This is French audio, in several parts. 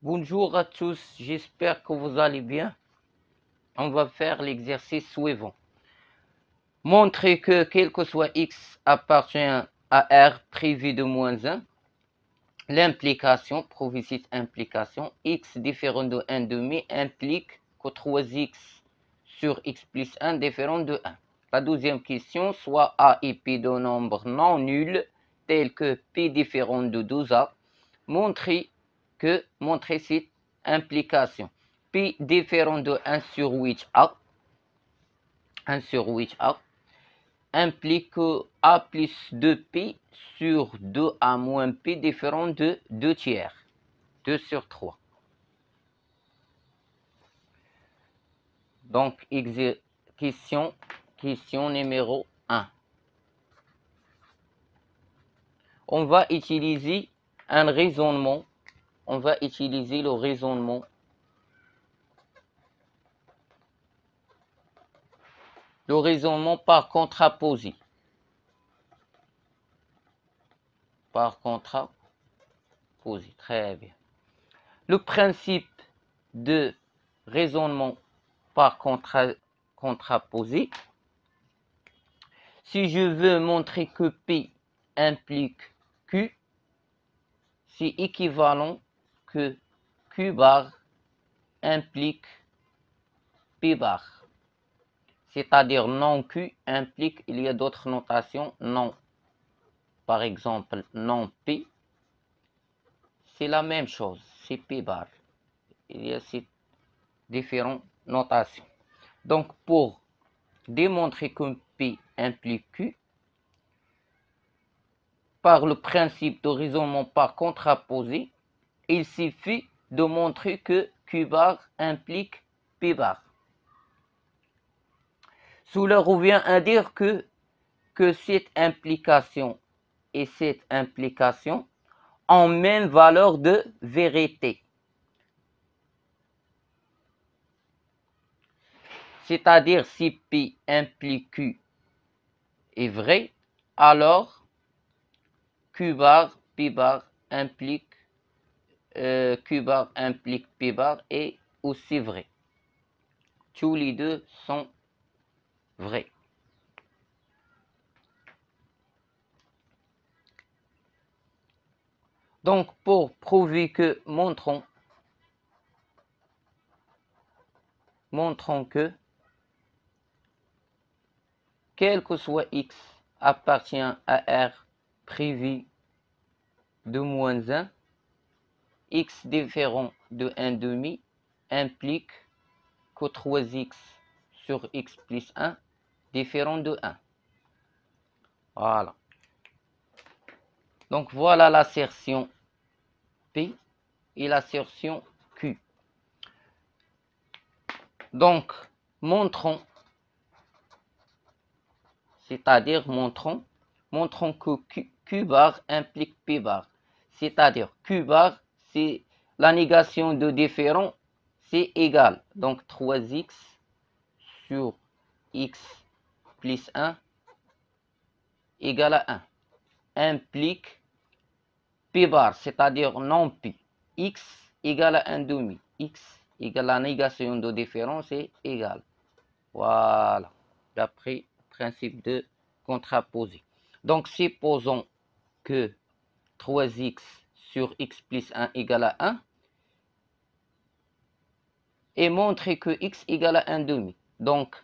Bonjour à tous, j'espère que vous allez bien. On va faire l'exercice suivant. Montrer que quel que soit x appartient à R privé de moins 1. L'implication, prouve ici implication, x différent de 1 demi implique que 3x sur x plus 1 différent de 1. La deuxième question, soit A et P de nombres non nuls, tels que P différent de 12A, montrer cette implication. P différent de 1 sur 8A, 1 sur 8A, implique que A plus 2P sur 2A moins P différent de 2 tiers, 2 sur 3. Donc, question numéro 1. On va utiliser un raisonnement. On va utiliser le raisonnement. Le raisonnement par contraposé. Par contraposé. Très bien. Le principe de raisonnement par contraposé. Si je veux montrer que P implique Q, c'est équivalent que Q bar implique P bar. C'est-à-dire non Q implique, il y a d'autres notations, non. Par exemple, non P, c'est la même chose, c'est P bar. Il y a ces différentes notations. Donc, pour démontrer que P implique Q, par le principe de raisonnement par contraposé, il suffit de montrer que Q bar implique P bar. Cela revient à dire que cette implication et cette implication ont même valeur de vérité. C'est-à-dire si P implique Q est vrai, alors Q bar, P bar implique Q bar implique P bar est aussi vrai. Tous les deux sont vrais. Donc, pour prouver que, montrons que, quel que soit x appartient à R privé de moins 1, x différent de 1 demi implique que 3x sur x plus 1 différent de 1. Voilà. Donc, voilà l'assertion P et l'assertion Q. Donc, montrons, c'est-à-dire montrons que Q bar implique P bar. C'est-à-dire Q bar, c'est la négation de différent, c'est égal. Donc, 3x sur x plus 1 égale à 1. Implique P bar, c'est-à-dire non P. X égale à 1 demi. X égale à la négation de différence est égal. Voilà, d'après le principe de contraposé. Donc, supposons que 3x sur x plus 1 égale à 1 et montrer que x égale à 1 demi. Donc,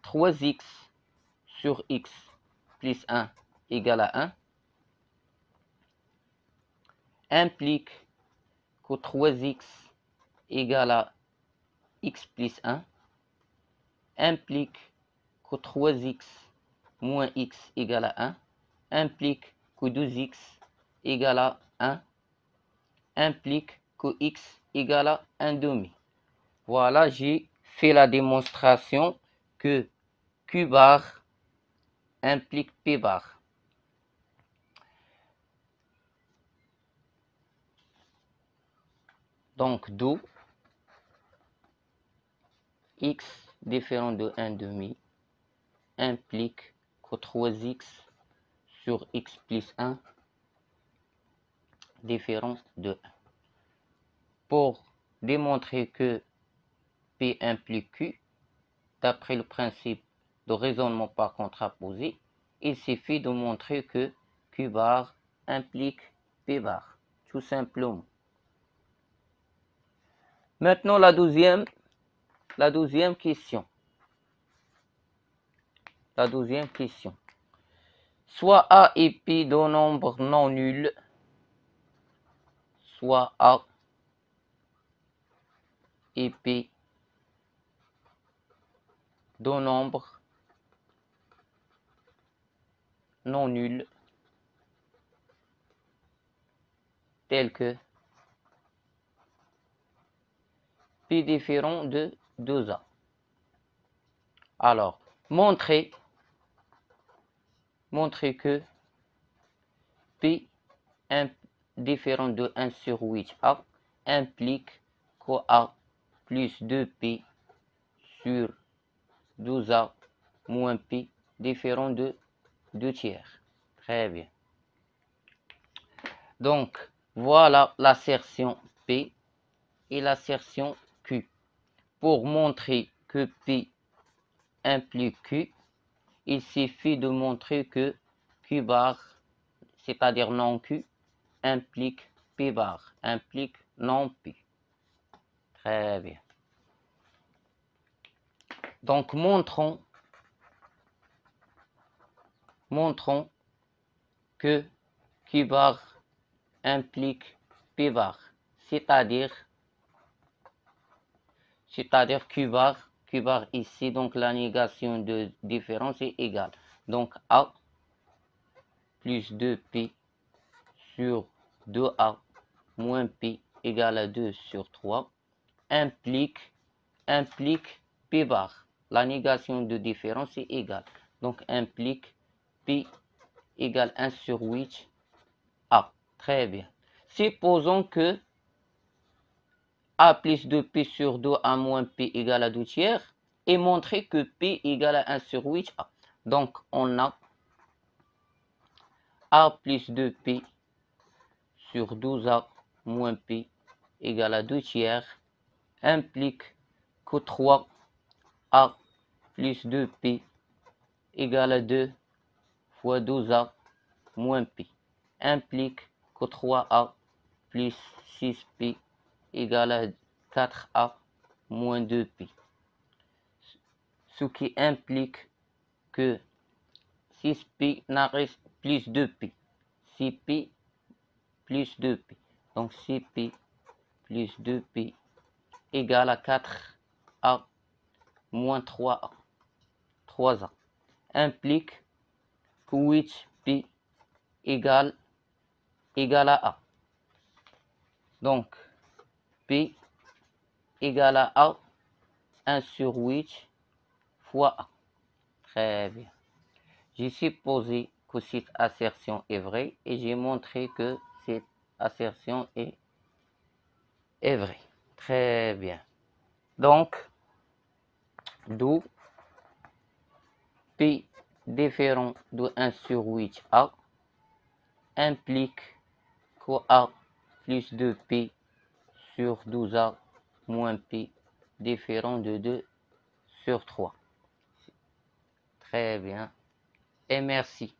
3x sur x plus 1 égale à 1 implique que 3x égale à x plus 1 implique que 3x moins x égale à 1 implique que 2x égale à 1 implique que x égale à 1 demi. Voilà, j'ai fait la démonstration que Q bar implique P bar. Donc, d'où x différent de 1 demi implique que 3x sur x plus 1 différent de 1. Pour démontrer que P implique Q, d'après le principe de raisonnement par contraposé, il suffit de montrer que Q bar implique P bar, tout simplement. Maintenant, la douzième question. La douzième question. Soit A et P deux nombres non nuls, soit A et P deux nombres non nuls tels que P différent de 2A. Alors, montrer que P différent de 1 sur 8A implique que A plus 2P sur 12A moins P différent de 2 tiers. Très bien. Donc, voilà l'assertion P et l'assertion Q. Pour montrer que P implique Q, il suffit de montrer que Q bar, c'est-à-dire non Q, implique P bar, implique non P. Très bien. Donc, montrons que Q bar implique P bar, c'est-à-dire Q bar ici, donc la négation de différence est égale. Donc, A plus 2P sur 2A moins P égale à 2 sur 3 implique P bar. La négation de différence est égale. Donc, implique P égale 1 sur 8 A. Très bien. Supposons que A plus 2P sur 2A moins P égale à 2 tiers et montrer que P égale à 1 sur 8A. Donc, on a A plus 2P sur 12A moins P égale à 2 tiers implique que 3A plus 2P égale à 2 fois 12A moins P implique que 3A plus 6P égale à 4A moins 2P. Ce qui implique que 6P n'arrête plus 2P. 6P plus 2P. Donc 6P plus 2P égale à 4A moins 3A. 3A implique que 8P égale à A. Donc P égale à A 1 sur 8 fois A. Très bien. J'ai supposé que cette assertion est vraie et j'ai montré que cette assertion est vraie. Très bien. Donc, d'où P différent de 1 sur 8A implique que A plus 2P sur 12A moins P différent de 2 sur 3. Très bien. Et merci.